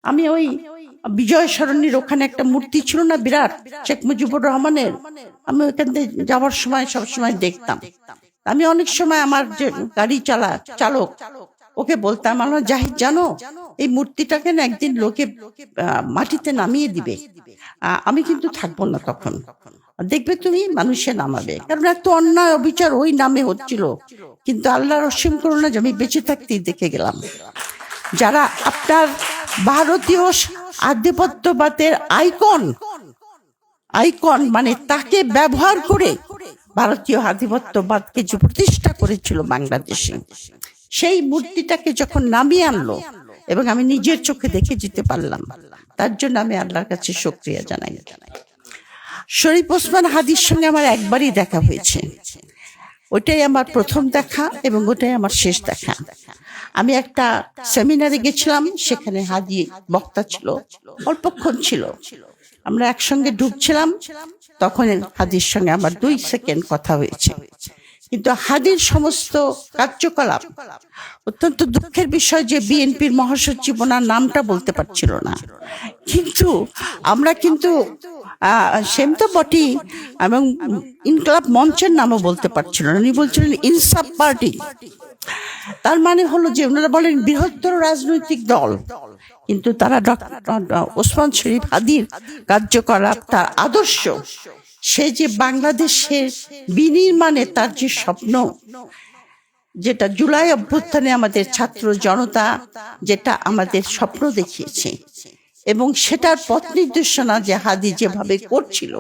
আমি ওই বিজয় সরণির ওখানে একটা মূর্তি ছিল না বিরাট, শেখ মুজিবুর রহমানের। আমি ওইখান থেকে যাওয়ার সময় সবসময় দেখতাম। আমি অনেক সময় আমার যে গাড়ি চালক ওকে বলতাম, আমার জাহিদ জানো এই মূর্তিটাকে না একদিন লোকে মাটিতে নামিয়ে দিবে, আমি কিন্তু থাকবো না তখন, দেখবে তুমি মানুষে নামাবে। কারণ এত অন্যায় অবিচার ওই নামে হচ্ছিল, কিন্তু আল্লাহর অসীম করুণা যে আমি বেঁচে থাকতেই দেখে গেলাম। যারা আপনার ভারতীয় আধিপত্যবাদের আইকন মানে তাকে ব্যবহার করে ভারতীয় আধিপত্যবাদকে যে প্রতিষ্ঠা করেছিল বাংলাদেশে, সেই মূর্তিটাকে যখন নামিয়ে আনলো এবং আমি নিজের চোখে দেখে যেতে পারলাম, তার জন্য আমি আল্লাহর কাছে শুকরিয়া জানাই। শরীফ ওসমান হাদির সঙ্গে আমার একবারই দেখা হয়েছে, ওটাই আমার প্রথম দেখা এবং ওটাই আমার শেষ দেখা। আমি একটা সেমিনারে গেছিলাম, সেখানে হাদি বক্তা ছিল, অল্পক্ষণ ছিল, আমরা একসঙ্গে ঢুকছিলাম, তখন হাদির সঙ্গে আমার 2 সেকেন্ড কথা হয়েছে। কিন্তু হাদির সমস্ত কার্যকলাপ, অত্যন্ত দুঃখের বিষয় যে বিএনপির মহাসচিব ওনার নামটা বলতে পারছিল না, কিন্তু আমরা কিন্তু সেম তো বটি, এবং ইনকলাব মঞ্চের নামও বলতে পারছিল না, উনি বলছিলেন ইনসাফ পার্টি। তার মানে হলো যে ওনারা বলেন বৃহত্তর রাজনৈতিক দল, কিন্তু তারা ওসমান শরীফ হাদির কার্যকলাপ, তার আদর্শ, সে যে বাংলাদেশের বিনির্মাণে তার যে স্বপ্ন, যেটা জুলাই অভ্যুত্থানে আমাদের ছাত্র জনতা যেটা আমাদের স্বপ্ন দেখিয়েছে, এবং সেটার পথ নির্দেশনা যে হাদি যেভাবে করছিল,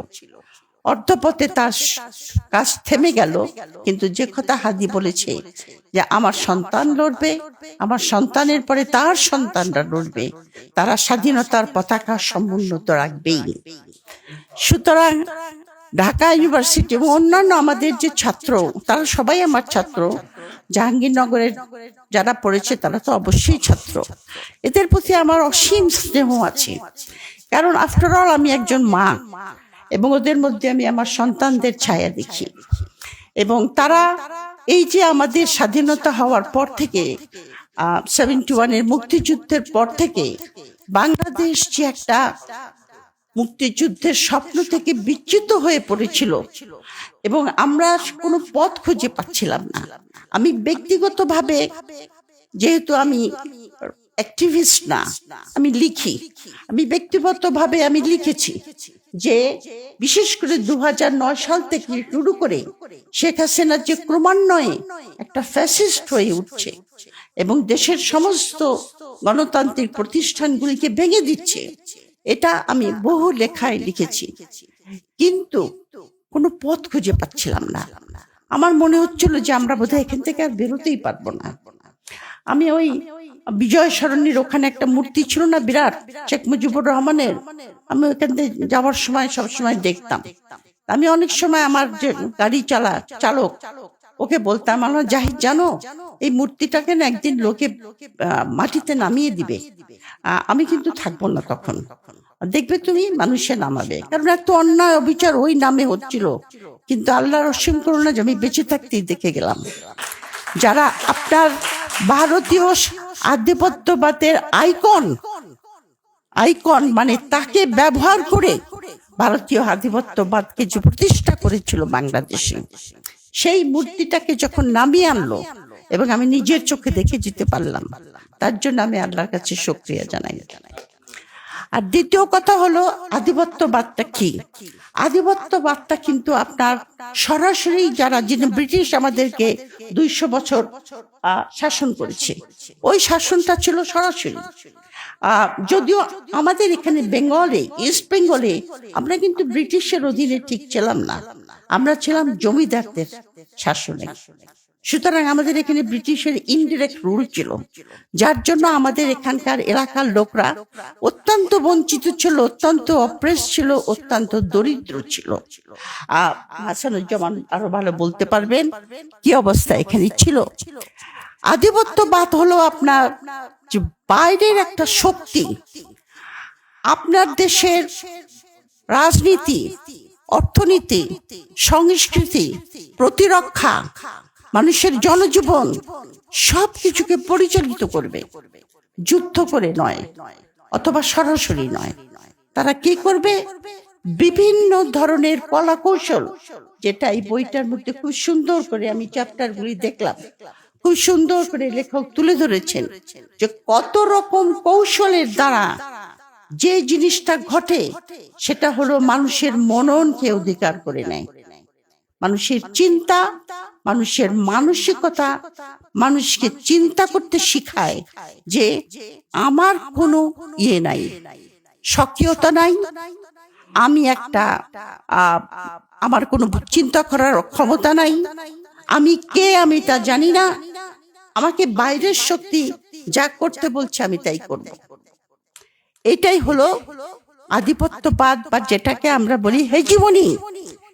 অর্ধপথে তার কাজ থেমে গেল, কিন্তু যে কথা হাদি বলেছে যে আমার সন্তান লড়বে, আমার সন্তানের পরে তার সন্তানরা লড়বে, তারা স্বাধীনতার পতাকা সমুন্নত রাখবেই। সুতরাং ঢাকা ইউনিভার্সিটি এবং অন্যান্য আমাদের যে ছাত্র, তারা সবাই আমার ছাত্র, জাহাঙ্গীরনগরের যারা পড়েছে তারা তো অবশ্যই ছাত্র, এদের প্রতি আমার অসীম স্নেহ আছে। কারণ আফটার অল আমি একজন মা, এবং ওদের মধ্যে আমি আমার সন্তানদের ছায়া দেখি। এবং তারা এই যে আমাদের স্বাধীনতা হওয়ার পর থেকে 71-এর মুক্তিযুদ্ধের পর থেকে বাংলাদেশ যে একটা মুক্তিযুদ্ধের স্বপ্ন থেকে বিচ্যুত হয়ে পড়েছিল, এবং আমরা কোনো পথ খুঁজে পাচ্ছিলাম না। আমি ব্যক্তিগতভাবে, যেহেতু আমি অ্যাক্টিভিস্ট না, আমি লিখি, আমি ব্যক্তিগতভাবে আমি লিখেছি যে বিশেষ করে 2009 সাল থেকে শুরু করে শেখ হাসিনা যে ক্রমান্বয়ে একটা ফ্যাসিস্ট হয়ে উঠছে এবং দেশের সমস্ত গণতান্ত্রিক প্রতিষ্ঠানগুলিকে ভেঙে দিচ্ছে, এটা আমি বহু লেখায় লিখেছি, কিন্তু কোনো পথ খুঁজে পাচ্ছিলাম না। আমার মনে হচ্ছিল যে আমরা বোধহয় এখান থেকে আর বেরোতেই পারবো না। আমি ওই বিজয় সরণির ওখানে একটা মূর্তি ছিল না বিরাট, শেখ মুজিবুর রহমানের, আমি ওইখান থেকে যাওয়ার সময় সবসময় দেখতাম। আমি অনেক সময় আমার যে গাড়ি চালক ওকে বলতাম, আমার জাহিদ জানো এই মূর্তিটাকে না একদিন লোকে মাটিতে নামিয়ে দিবে, আমি কিন্তু থাকবো না তখন, দেখবে তুমি মানুষে নামাবে। কারণ এত অন্যায় অবিচার ওই নামে হচ্ছিল, কিন্তু আল্লাহর অসীম করুণা যে আমি বেঁচে থাকতেই দেখে গেলাম। যারা আপনার ভারতীয় আধিপত্যবাদের আইকন মানে তাকে ব্যবহার করে ভারতীয় আধিপত্যবাদকে যে প্রতিষ্ঠা করেছিল বাংলাদেশে, সেই মূর্তিটাকে যখন নামিয়ে আনলো এবং আমি নিজের চোখে দেখে যেতে পারলাম, তার জন্য আমি আল্লাহর কাছে শুকরিয়া জানাই। আর দ্বিতীয় কথা হলো আধিপত্যবাদটা কি? আধিপত্যবাদটা কিন্তু আপনার সরাসরি যারা ব্রিটিশ আমাদেরকে 200 বছর শাসন করেছে, ওই শাসনটা ছিল সরাসরি। যদিও আমাদের এখানে বেঙ্গলে, ইস্ট বেঙ্গলে আমরা কিন্তু ব্রিটিশের অধীনে ঠিক ছিলাম না, আমরা ছিলাম জমিদারদের শাসনে। সুতরাং আমাদের এখানে ব্রিটিশের ইনডিরেক্ট রুল ছিল, যার জন্য আমাদের এখানকার এলাকার লোকরা অত্যন্ত বঞ্চিত ছিল, অত্যন্ত অপ্রেস ছিল, অত্যন্ত দরিদ্র ছিল। হাসানুজ্জামান আরো ভালো বলতে পারবেন কি অবস্থা এখানে ছিল। আধিপত্যবাদ হলো আপনার যে বাইরের একটা শক্তি আপনার দেশের রাজনীতি, অর্থনীতি, সংস্কৃতি, প্রতিরক্ষা, মানুষের জনজীবন সবকিছুকে পরিচালিত করবে, যুদ্ধ করে নয়। অথবা সরাসরি নয়। তারা কি করবে? বিভিন্ন ধরনের কলা কৌশল, যেটা এই বইটার মধ্যে খুব সুন্দর করে আমি চ্যাপ্টারগুলি দেখলাম, খুব সুন্দর করে লেখক তুলে ধরেছেন যে কত রকম কৌশলের দ্বারা যে জিনিসটা ঘটে সেটা হলো মানুষের মননকে অধিকার করে নেয়, মানুষের চিন্তা, মানুষের মানসিকতা, মানুষকে চিন্তা করতে শিখায় যে আমার কোনো নাই, সক্রিয়তা নাই, আমি একটা আমার কোনো চিন্তা করার ক্ষমতা নাই, আমি কে আমি তা জানি না, আমাকে বাইরের শক্তি যা করতে বলছে আমি তাই করব। এটাই হলো আধিপত্যবাদ, বা যেটাকে আমরা বলি হেজিমনি।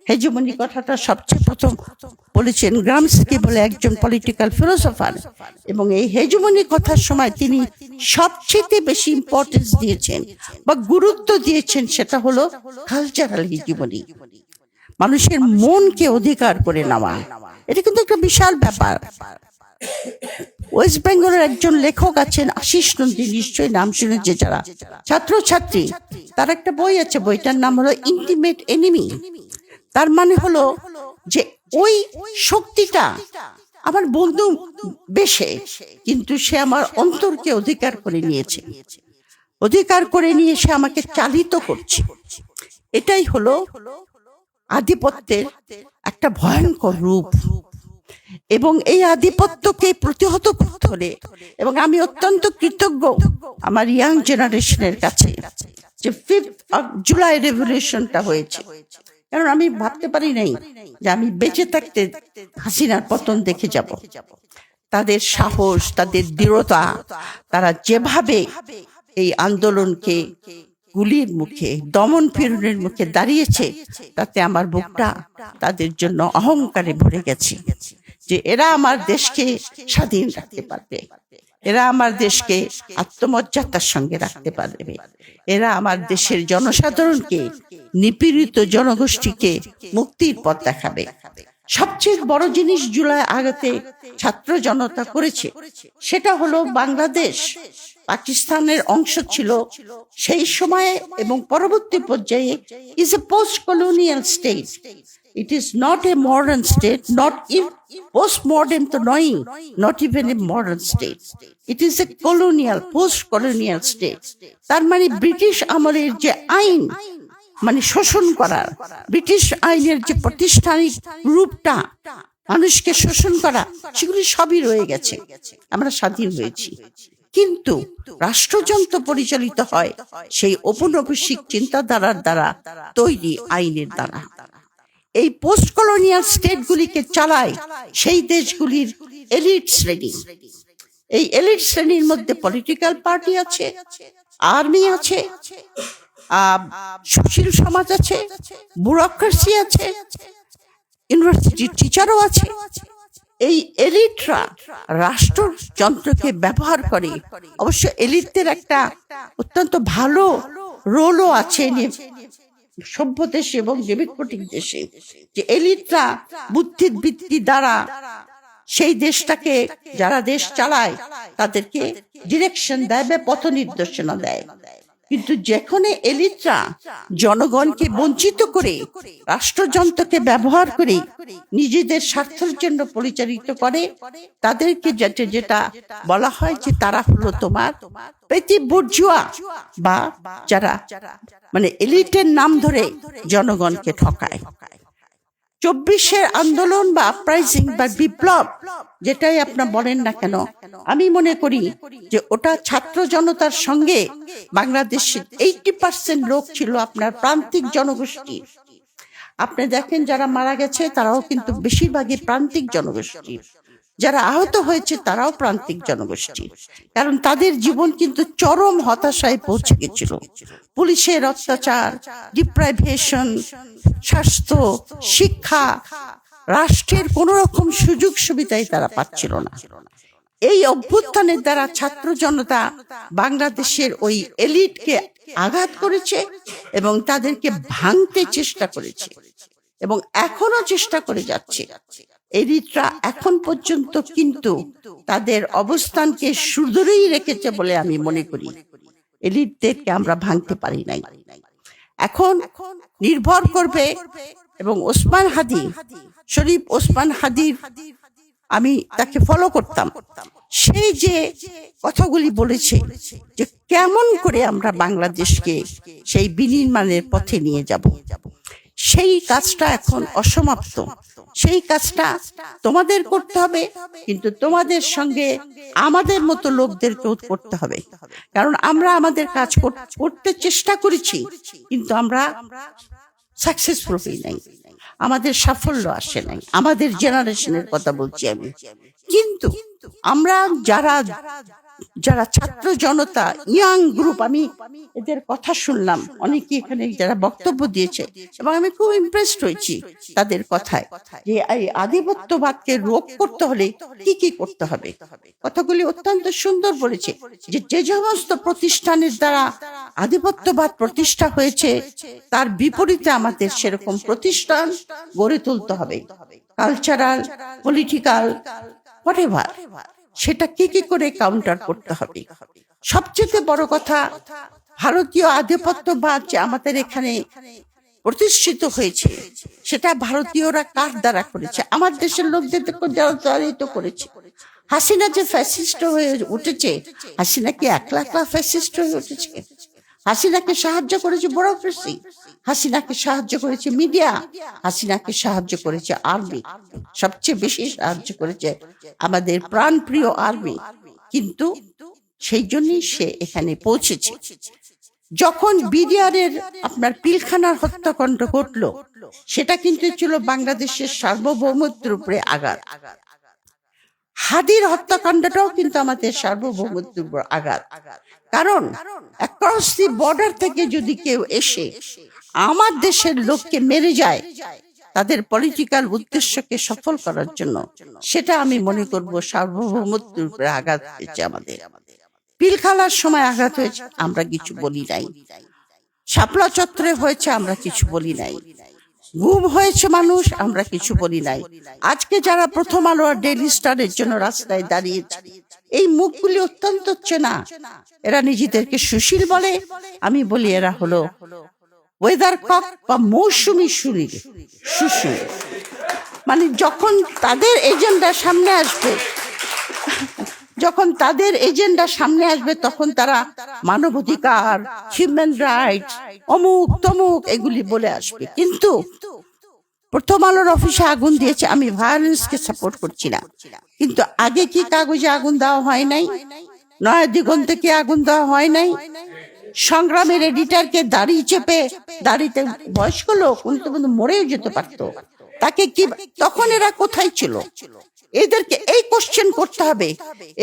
হেজিমনি কথাটা সবচেয়ে প্রথম বলেছেন গ্রামস্কি বলে একজন পলিটিক্যাল ফিলোসফার, এবং এই হেজিমনি কথার সময় তিনি সবচেয়ে বেশি ইম্পর্টেন্স দিয়েছেন বা গুরুত্ব দিয়েছেন সেটা হলো কালচারাল হেজিমনি, মানুষের মনকে অধিকার করে নেওয়া। এটা কিন্তু একটা বিশাল ব্যাপার। ওয়েস্ট বেঙ্গলের একজন লেখক আছেন আশিস নন্দী, নিশ্চয়ই নাম শুনেছে যারা ছাত্রছাত্রী, তার একটা বই আছে, বইটার নাম হলো ইন্টিমেট এনিমি। তার মানে হলো যে ওই শক্তিটা আমার বন্ধু বেশে, কিন্তু সে আমার অন্তরকে অধিকার করে নিয়েছে, অধিকার করে নিয়ে সে আমাকে চালিত করছে। এটাই হলো আধিপত্যের একটা ভয়ঙ্কর রূপ, এবং এই আধিপত্যকে প্রতিহত করতে হলে, এবং আমি অত্যন্ত কৃতজ্ঞ আমার ইয়াং জেনারেশনের কাছে যে 5th of July রেভলিউশনটা হয়েছে, কারণ আমি ভাবতে পারি নাই যে আমি বেঁচে থাকতে হাসিনার পতন দেখে যাব। তাদের সাহস, তাদের দৃঢ়তা, তারা যেভাবে এই আন্দোলনকে গুলির মুখে, দমন পীড়নের মুখে দাঁড়িয়েছে, তাতে আমার বুকটা তাদের জন্য অহংকারে ভরে গেছে যে এরা আমার দেশকে স্বাধীন রাখতে পারবে, এরা আমার দেশকে আত্মমর্যাদার সঙ্গে রাখতে পারবে, এরা আমার দেশের জনসাধারণকে, নিপীড়িত জনগোষ্ঠীকে মুক্তির পথ দেখাবে। সবচেয়ে বড় জিনিস জুলাই আগতে ছাত্র জনতা করেছে, সেটা হলো বাংলাদেশ পাকিস্তানের অংশ ছিল সেই সময়ে এবং পরবর্তী পর্যায়ে is a post colonial state. It is not a modern state, not even post-modern to knowing, not even a modern state. It is a colonial, post-colonial state. তার মানে ব্রিটিশ আমলের যে আইন, মানে শোষণ করার, ব্রিটিশ আইনের যে প্রাতিষ্ঠানিক রূপটা, মানুষকে শোষণ করা, সেগুলি সবই রয়ে গেছে, আমরা স্বাধীন হয়েছি। কিন্তু রাষ্ট্রযন্ত্র পরিচালিত হয় সেই ঔপনিবেশিক চিন্তাধারার দ্বারা তৈরি আইনের দ্বারা। এই পোস্ট কলোনিয়াল স্টেটগুলিকে চালায় সেই দেশগুলির এলিট শ্রেণী। এই এলিট শ্রেণীর মধ্যে পলিটিক্যাল পার্টি আছে, আর্মি আছে, সুশীল সমাজ আছে, ব্যুরোক্রেসি আছে, ইউনিভার্সিটির টিচারও আছে। এই এলিটরা রাষ্ট্রযন্ত্রকে ব্যবহার করে। অবশ্য এলিটদের একটা অত্যন্ত ভালো রোলও আছে সভ্য দেশে এবং ডেমোক্রেটিক দেশে, যে এলিটরা বুদ্ধির বৃত্তি দ্বারা সেই দেশটাকে, যারা দেশ চালায় তাদেরকে ডিরেকশন দেয় বা পথ নির্দেশনা দেয়। কিন্তু যেখানে এলিটরা জনগণকে বঞ্চিত করে, রাষ্ট্রযন্ত্রকে ব্যবহার করে নিজেদের স্বার্থের জন্য পরিচালিত করে, তাদেরকে যেটা বলা হয় যে তারা হলো তোমার পেটি বুর্জুয়া, বা যারা মানে এলিটের নাম ধরে জনগণকে ঠকায়। 24-এর আন্দোলন বা আপরাইজিং বা বিপ্লব, যেটাই আপনার বলেন না কেন, আমি মনে করি যে ওটা ছাত্র জনতার সঙ্গে বাংলাদেশের 80% লোক ছিল আপনার প্রান্তিক জনগোষ্ঠী। আপনি দেখেন যারা মারা গেছে তারাও কিন্তু বেশিরভাগই প্রান্তিক জনগোষ্ঠী, যারা আহত হয়েছে তারাও প্রান্তিক জনগোষ্ঠী, কারণ তাদের জীবন কিন্তু চরম হতাশায় পৌঁছে গেছিল। পুলিশের অত্যাচার, ডিপ্রাইভেশন, স্বাস্থ্য, শিক্ষা, রাষ্ট্রের কোন রকম সুযোগ সুবিধাই তারা পাচ্ছিল না। এই অভ্যুত্থানের দ্বারা ছাত্র জনতা বাংলাদেশের ওই এলিটকে আঘাত করেছে এবং তাদেরকে ভাঙতে চেষ্টা করেছে, এবং এখনো চেষ্টা করে যাচ্ছে। এলিটরা এখন পর্যন্ত কিন্তু তাদের অবস্থানকে সুদূরেই রেখেছে বলে আমি মনে করি। এলিটদেরকে আমরা ভাঙতে পারি নাই। এখন নির্ভর করবে, এবং ওসমান হাদি, শরীফ ওসমান হাদির আমি তাকে ফলো করতাম, সেই যে কথাগুলি বলেছে যে কেমন করে আমরা বাংলাদেশকে সেই বিনির্মাণের পথে নিয়ে যাব, সেই কাজটা এখন অসমাপ্ত। সেই কাজটা তোমাদের করতে হবে, কিন্তু তোমাদের সঙ্গে আমাদের মতো লোকদেরকেও করতে হবে। কারণ আমরা আমাদের কাজ করতে চেষ্টা করেছি, কিন্তু আমরা সাকসেসফুল হই নাই, আমাদের সাফল্য আসে নাই। আমাদের জেনারেশনের কথা বলছি আমি। কিন্তু আমরা যারা যারা ছাত্র জনতা, ইয়াং গ্রুপ, আমি এদের কথা শুনলাম, অনেকে এখানে যারা বক্তব্য দিয়েছে, এবং আমি খুব ইমপ্রেসড হয়েছি তাদের কথায়, যে এই আধিপত্যবাদকে রোধ করতে হলে কি কি করতে হবে। কথাগুলি অত্যন্ত সুন্দর বলেছে, যে যে সমস্ত প্রতিষ্ঠানের দ্বারা আধিপত্যবাদ প্রতিষ্ঠা হয়েছে তার বিপরীতে আমাদের সেরকম প্রতিষ্ঠান গড়ে তুলতে হবে, কালচারাল, পলিটিক্যাল, হোয়াটএভার। সেটা কি কি করে কাউন্টার করতে হবে। সবচেয়ে বড় কথা, ভারতীয় আধিপত্যবাদ যে আমাদের এখানে প্রতিষ্ঠিত হয়েছে, সেটা ভারতীয়রা কার দ্বারা করেছে? আমার দেশের লোকদের দ্বারাই তো করেছে। হাসিনা যে ফ্যাসিস্ট হয়ে উঠেছে, হাসিনা কি একলা একলা ফ্যাসিস্ট হয়ে উঠেছে? হাসিনাকে সাহায্য করেছে ব্যুরোক্রেসি, হাসিনাকে সাহায্য করেছে মিডিয়া, হাসিনাকে সাহায্য করেছে আর্মি, সবচেয়ে বেশি সাহায্য করেছে আমাদের প্রাণপ্রিয় আর্মি। কিন্তু সেই জন্যই সে এখানে পৌঁছেছে। যখন বিডিআরের আপনার পিলখানার হত্যাকাণ্ড ঘটলো, সেটা কিন্তু ছিল বাংলাদেশের সার্বভৌমত্বের উপরে আঘাত। হাদির হত্যাকাণ্ডটাও কিন্তু আমাদের সার্বভৌমত্বের উপর আঘাত। কারণ অ্যাক্রস দি বর্ডার থেকে যদি কেউ এসে আমার দেশের লোককে মেরে যায় তাদের পলিটিক্যাল উদ্দেশ্যকে সফল করার জন্য, সেটা আমি মনে করব সার্বভৌমত্বের উপরে আঘাত হয়েছে। আমাদের পিলখানার সময় আঘাত হয়েছে, আমরা কিছু বলি নাই। শাপলা চত্বরে হয়েছে, আমরা কিছু বলি নাই। গুম হয়েছে মানুষ, আমরা কিছু বলি নাই। আজকে যারা প্রথম আলো আর ডেইলি স্টারের জন্য রাস্তায় দাঁড়িয়েছে, এই মুখগুলি অত্যন্ত চেনা। এরা নিজেদেরকে সুশীল বলে, আমি বলি এরা হলো ওয়েদার কক বা মৌসুমী সুশীল। মানে যখন তাদের এজেন্ডা সামনে আসবে, যখন তাদের এজেন্ডা সামনে আসবে, তখন তারা মানবাধিকার, হিউম্যান রাইটস, অমুক তমুক এগুলি বলে আসবে। কিন্তু প্রথম আলোর অফিসে আগুন দিয়েছে, আমি ভায়োলেন্সকে সাপোর্ট করছি না, কিন্তু আগে কি কাগজে আগুন দেওয়া হয় নাই? নয়া দিগন্তে কি আগুন দেওয়া হয় নাই? সংগ্রামের এডিটরকে দাড়ি চেপে, দাড়িতে বয়স্ক লোক, উনি তো কিন্তু মরেও যেতে পারতো, তাকে কি, তখন এরা কোথায় ছিল? এদেরকে এই কোশ্চেন করতে হবে।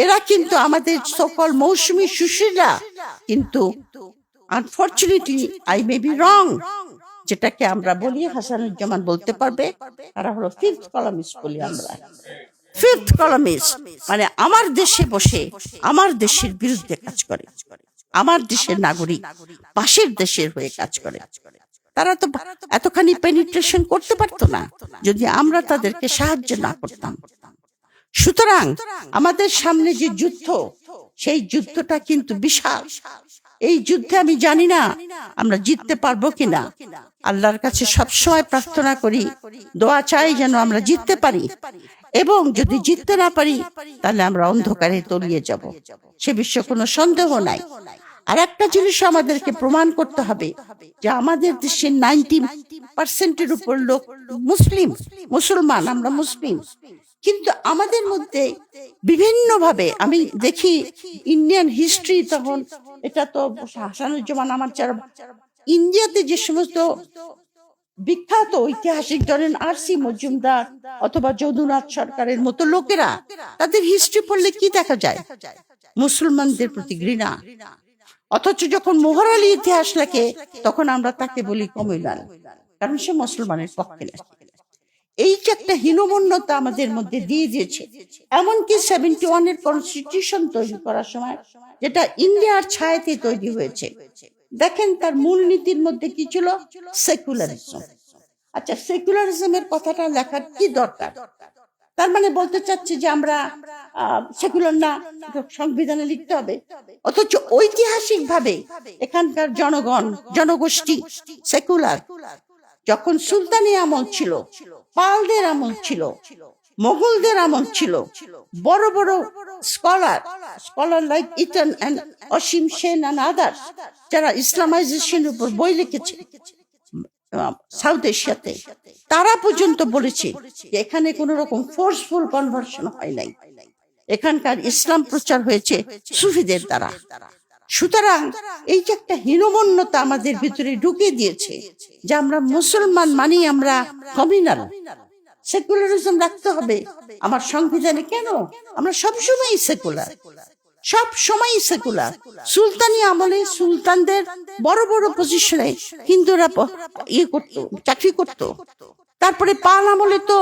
এরা কিন্তু আমাদের সকল মৌসুমী সুশীলা, কিন্তু unfortunately I may be wrong, যেটাকে আমরা বলি, হাসানুজ্জামান বলতে পারবে, তারা হলো ফিফথ কলামিস্ট বলি আমরা। ফিফথ কলামিস্ট মানে আমার দেশে বসে আমার দেশের বিরুদ্ধে কাজ করে, আমার দেশের নাগরিক পাশের দেশের হয়ে কাজ করে। তারা তো এতখানি পেনিট্রেশন করতে পারতো না যদি আমরা তাদেরকে সাহায্য না করতাম। সুতরাং আমাদের সামনে যে যুদ্ধ, সেই যুদ্ধটা কিন্তু বিশাল। এই যুদ্ধে আমি জানি না আমরা জিততে পারবো কিনা। আল্লাহর কাছে সবসময় প্রার্থনা করি, দোয়া চাই যেন আমরা জিততে পারি, এবং যদি জিততে না পারি তাহলে আমরা অন্ধকারে তলিয়ে যাব, সে বিষয়ে কোনো সন্দেহ নাই। আর একটা জিনিস আমাদেরকে প্রমাণ করতে হবে যে আমাদের দেশের 90% উপর লোক মুসলমান, আমরা মুসলিম, কিন্তু আমাদের মধ্যে বিভিন্ন ভাবে আমি দেখি ইন্ডিয়ান হিস্ট্রি, তখন এটা তো হাসানুজ্জামান আমার যারা ইন্ডিয়াতে যে সমস্ত বিখ্যাত ঐতিহাসিক, ধরেন আর.সি. মজুমদার অথবা যদুনাথ সরকারের মতো লোকেরা, তাদের হিস্ট্রি পড়লে কি দেখা যায়? মুসলমানদের প্রতি ঘৃণা। অথচ যখন মোহর আলী ইতিহাস লেখে, তখন আমরা তাকে বলি কমিউনাল, কারণ সে মুসলমানের পক্ষে লেখে। এই যে একটা হীনমন্যতা আমাদের মধ্যে দিয়ে দিয়েছে। এমনকি 71 কনস্টিটিউশন তৈরি করার সময়, যেটা ইন্ডিয়ার ছায়াতে তৈরি হয়েছে, দেখেন তার মূলনীতির মধ্যে কি ছিল? সেকুলারিজম। আচ্ছা, সেকুলারিজমের কথাটা লেখার কি দরকার? তার মানে বলতে চাচ্ছে যে আমরা সেকুলার না, সংবিধানে লিখতে হবে। অথচ ঐতিহাসিক ভাবে এখানকার জনগোষ্ঠী সেকুলার। যখন সুলতানি আমল ছিল, পালদের আমল ছিল, মোগলদের আমল ছিল, বড় বড় scholar like Eaton and Asim Sen and others, যারা ইসলামাইজেশনের উপর বই লিখেছে সাউথ এশিয়াতে, তারা পর্যন্ত বলেছে যে এখানে কোন রকম ফোর্সফুল কনভার্সন হয় নাই, এখানকার ইসলাম প্রচার হয়েছে সুফিদের দ্বারা। সুতরাং এই যে একটা হীনমন্যতা আমাদের ভিতরে ঢুকিয়ে দিয়েছে যে আমরা মুসলমান মানি আমরা কমিউনাল, সেকুলারিজম রাখতে হবে আমার সংবিধানে। কেন? আমরা সবসময় সেকুলার, সব সময় সেকুলার। সুলতানি আমলে সুলতানদের বড় বড় পজিশনে হিন্দুরা করতো, চাকরি করতো। তারপরে পাল আমলে তো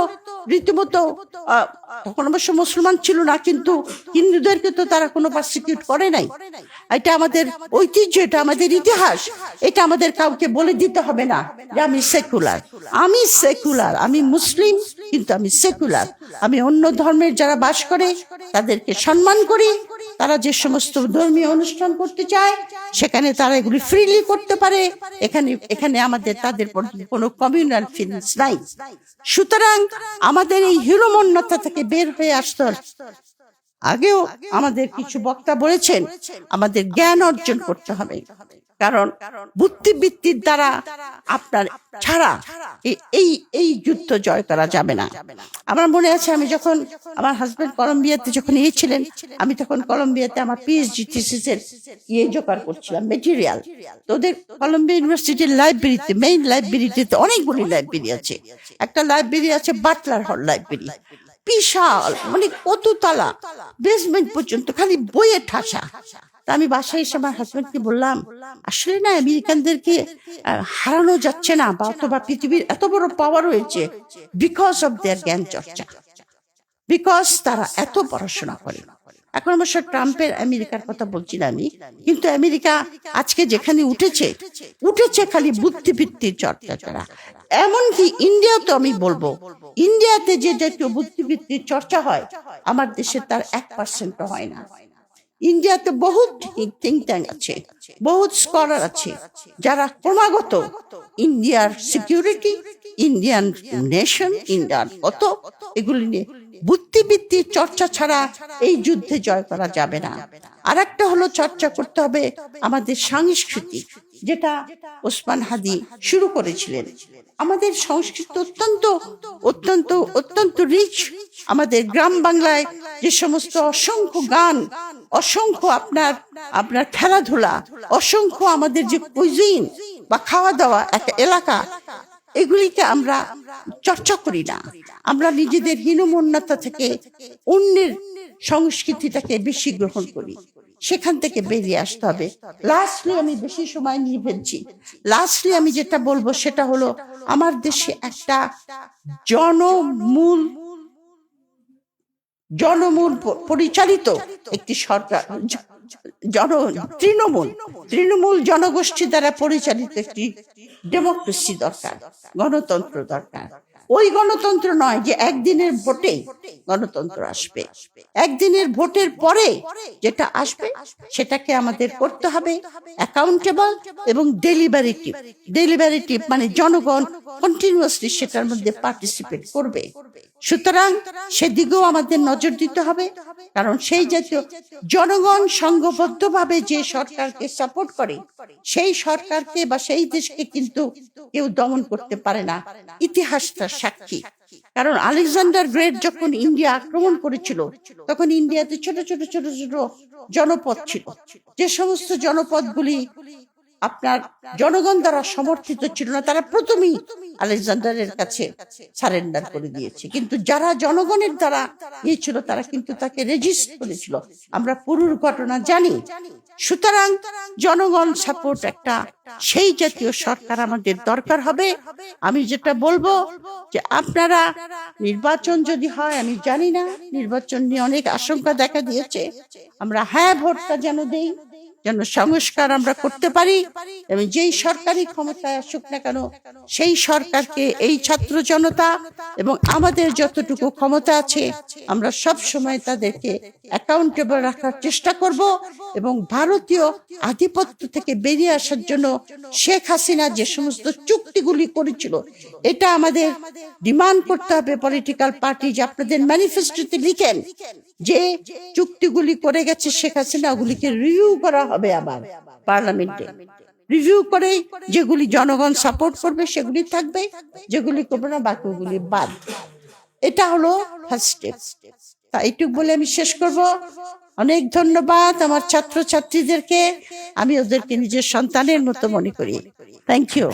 রীতিমতো, তখন অবশ্য মুসলমান ছিল না, কিন্তু হিন্দুদেরকে তো তারা কোনো পারসিকিউট করে নাই। এটা আমাদের ঐতিহ্য, এটা আমাদের ইতিহাস, এটা আমাদের কাউকে বলে দিতে হবে না যে আমি সেকুলার। আমি সেকুলার, আমি মুসলিম, কিন্তু আমি সেকুলার। আমি অন্য ধর্মের যারা বাস করে তাদেরকে সম্মান করি। তারা যে সমস্ত ধর্মীয় অনুষ্ঠান করতে চায় সেখানে তারা এগুলি ফ্রিলি করতে পারে। এখানে আমাদের তাদের প্রতি কোনো কমিউনাল ফিলিংস নাই। সুতরাং আমাদের এই হীনমন্যতা থেকে বের হয়ে আসতে হবে। আগেও আমাদের কিছু বক্তা বলেছেন আমাদের জ্ঞান অর্জন করতে হবে, কারণ বুদ্ধিবৃত্তির দ্বারা আপনার ছাড়া এই যুদ্ধ জয় করা যাবে না। আমার মনে আছে আমি যখন আমার হাজবেন্ড কলম্বিয়াতে যখন ছিলেন, আমি তখন কলম্বিয়াতে আমার পিএইচডি থিসিসের জোগাড় করছিলাম মেটেরিয়াল। তো ওদের কলম্বিয়া ইউনিভার্সিটির লাইব্রেরিতে, মেইন লাইব্রেরিতে অনেকগুলি লাইব্রেরি আছে। একটা লাইব্রেরি আছে বাটলার হল লাইব্রেরি, বিশাল, মানে কত তলা, বেসমেন্ট পর্যন্ত খালি বইয়ে ঠাসা। আমি বাসায় এসে আমার হাজবেন্ডকে বললাম, আসলে না আমেরিকানদেরকে হারানো যাচ্ছে না, বা অথবা পৃথিবীর এত বড় পাওয়ার হয়েছে বিকজ অফ দেয়ার জ্ঞান চর্চা, বিকজ তারা এত পড়াশোনা করে। এখন অবশ্য ট্রাম্পের আমেরিকার কথা বলছি না আমি, কিন্তু আমেরিকা আজকে যেখানে উঠেছে খালি বুদ্ধিবৃত্তির চর্চা করা। এমনকি ইন্ডিয়াতে আমি বলবো, ইন্ডিয়াতে যে জাতীয় বুদ্ধিবৃত্তির চর্চা হয় আমার দেশে তার 1% হয় না। ইন্ডিয়াতে বহুত থিঙ্ক ট্যাঙ্ক আছে, বহুত স্কলার আছে, যারা ক্রমাগত ইন্ডিয়ার সিকিউরিটি, ইন্ডিয়ান নেশন, ইন্ডিয়ার কত এগুলি নিয়ে বুদ্ধিবৃত্তির চর্চা ছাড়া এই যুদ্ধে জয় করা যাবে না। আর একটা হলো চর্চা করতে হবে আমাদের সংস্কৃতি, যেটা ওসমান হাদি শুরু করেছিলেন। আমাদের সংস্কৃতি অত্যন্ত অত্যন্ত অত্যন্ত রিচ। আমাদের গ্রাম বাংলায় যে সমস্ত অসংখ্য গান, অসংখ্য আপনার খেলাধুলা, অসংখ্য আমাদের যে কুইজিন বা খাওয়া দাওয়া একটা এলাকা, এগুলিকে আমরা চর্চা করি না। আমরা নিজেদের হীনমন্যতা থেকে অন্যের সংস্কৃতিটাকে বেশি গ্রহণ করি, সেখান থেকে বেরিয়ে আসতে হবে। লাস্টলি আমি বেশি সময় নিয়ে ফেলছি, লাস্টলি আমি যেটা বলবো সেটা হলো আমার দেশে একটা জনমূল পরিচালিত একটি সরকার, তৃণমূল জনগোষ্ঠী দ্বারা পরিচালিত একটি ডেমোক্রেসি দরকার, গণতন্ত্র দরকার। ওই গণতন্ত্র নয় যে একদিনের ভোটে গণতন্ত্র আসবে। একদিনের ভোটের পরে যেটা আসবে সেটাকে আমাদের করতে হবে অ্যাকাউন্টেবল এবং ডেলিবারেটিভ, মানে জনগণ কন্টিনিউয়াসলি সেটার মধ্যে পার্টিসিপেট করবে। সুতরাং সেদিকেও আমাদের নজর দিতে হবে, কারণ সেই জাতীয় জনগণ সংঘবদ্ধভাবে যে সরকারকে সাপোর্ট করে সেই সরকারকে বা সেই দেশকে কিন্তু কেউ দমন করতে পারে না। ইতিহাসটা সাক্ষী। কারণ আলেকজান্ডার গ্রেট যখন ইন্ডিয়া আক্রমণ করেছিল তখন ইন্ডিয়াতে ছোট ছোট ছোট ছোট জনপদ ছিল, যে সমস্ত জনপদগুলি আপনার জনগণ দ্বারা সমর্থিত ছিল না, তারা প্রথমেই আলেকজান্ডারের কাছে সারেন্ডার করে দিয়েছে। কিন্তু যারা জনগণের দ্বারা ছিল তারা কিন্তু তাকে রেজিস্ট করেছিল, আমরা পুরুর ঘটনা জানি। সুতরাং জনগণ সাপোর্ট একটা সেই জাতীয় সরকার আমাদের দরকার হবে। আমি যেটা বলবো যে আপনারা নির্বাচন যদি হয়, আমি জানি না, নির্বাচন নিয়ে অনেক আশঙ্কা দেখা দিয়েছে, আমরা হ্যাঁ ভোটটা যেন দেই, যেন সংস্কার আমরা করতে পারি, এবং যেই সরকারি ক্ষমতায় আসুক না কেন সেই সরকারকে এই ছাত্র জনতা এবং আমাদের যতটুকু ক্ষমতা আছে আমরা সব সময় তাদেরকে অ্যাকাউন্টেবল রাখার চেষ্টা করব, এবং ভারতীয় আধিপত্য থেকে বেরিয়ে আসার জন্য শেখ হাসিনা যে সমস্ত চুক্তিগুলি করেছিল এটা আমাদের ডিমান্ড করতে হবে পলিটিক্যাল পার্টি, যে আপনাদের ম্যানিফেস্টোতে লিখেন যে চুক্তিগুলি করে গেছে শেখ হাসিনা ওগুলিকে রিভিউ করা হবে আবার পার্লামেন্টে। রিভিউ করে যেগুলি জনগণ সাপোর্ট করবে সেগুলি থাকবে, যেগুলি করবে না বাকিগুলি বাদ। এটা হলো ফার্স্ট স্টেপ। তা এইটুকু বলে আমি শেষ করব। অনেক ধন্যবাদ আমার ছাত্র ছাত্রীদেরকে, আমি ওদেরকে নিজের সন্তানের মতো মনে করি। Thank you.